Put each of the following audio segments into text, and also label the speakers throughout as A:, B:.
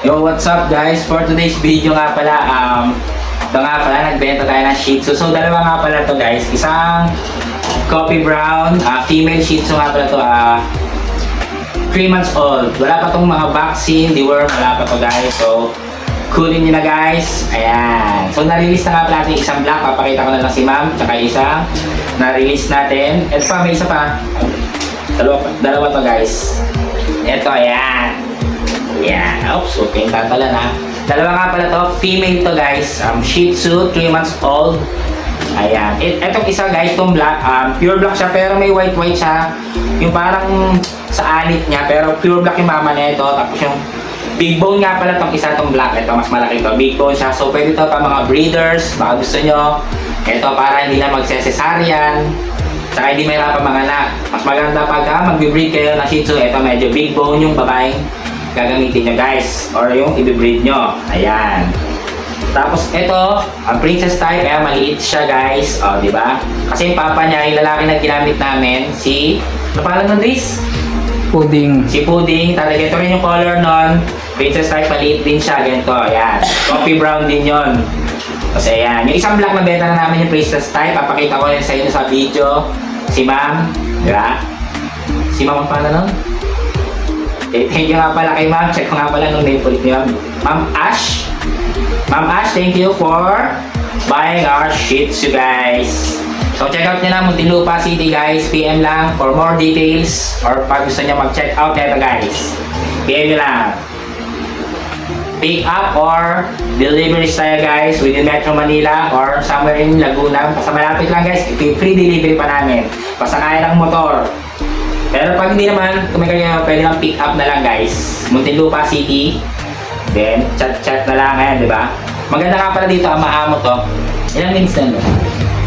A: Yo, what's up guys? For today's video nga pala, ito nga pala, nagbenta tayo ng Shih Tzu. So, dalawa nga pala to guys. Isang coffee brown, female Shih Tzu nga pala to, 3 months old. Wala pa tong mga vaccine, deworm, wala pa to guys. So, kunin nyo na guys. Ayan. So, na-release na nga pala natin isang black. Papakita ko na lang si ma'am. Tsaka isa, na-release natin. Ito pa, may isa pa. Dalawa to guys. Ito, ayan. Yan. Oops, okay. Tatalan ha. Dalawa nga pala to. Female to guys. Shih Tzu, 3 months old. Ayan. Etong isa guys, itong black. Pure black siya pero may white siya. Yung parang sa anit niya. Pero pure black yung mama niya ito. Tapos yung big bone nga pala itong isa itong black. Ito mas malaki ito. Big bone siya. So pwede ito pa mga breeders. Baka gusto nyo. Ito para hindi na magsesesaryan. Saka hindi mahirapan mga anak. Mas maganda pag magbe-breed kayo ng Shih Tzu. Ito medyo big bone yung babaeng gagamitin nyo guys, or yung i-breed nyo. Ayan. Tapos ito, ang princess type, kaya maliit siya guys. O, di ba? Kasi yung papa niya, yung lalaki na ginamit namin, si, ano pala nun, Riz?
B: Pudding.
A: Si Pudding. Talaga ito rin yung color nun. Princess type, maliit din siya. Ganito, ayan. Coffee brown din yon. Kasi ayan. Yung isang black na benta na namin yung princess type. Papakita ko rin sa inyo sa video. Si ma'am. Di ba? Si ma'am ang pala nun? Thank you nga pala kay ma'am. Check ko nga pala nung name ulit niyo. Ma'am Ash. Ma'am Ash, thank you for buying our Shih Tzu guys. So check out nyo na Muntinlupa City guys. PM lang for more details. Or pag gusto nyo mag-check out nito guys. PM nyo lang. Pick up or delivery style guys within Metro Manila or somewhere in Laguna. Basta malapit lang guys. Free delivery pa namin. Basta kaya ng motor. Pero pag hindi naman, kung may kanya, pwede lang pick up na lang guys. Muntinlupa City. Then, chat na lang ngayon, di ba? Maganda nga pala dito, ang maamo to. Ilang minutes na no?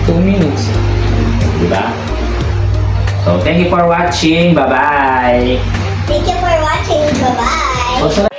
B: 2 minutes.
A: Di ba? So, thank you for watching. Bye-bye!
C: Thank you for watching. Bye-bye.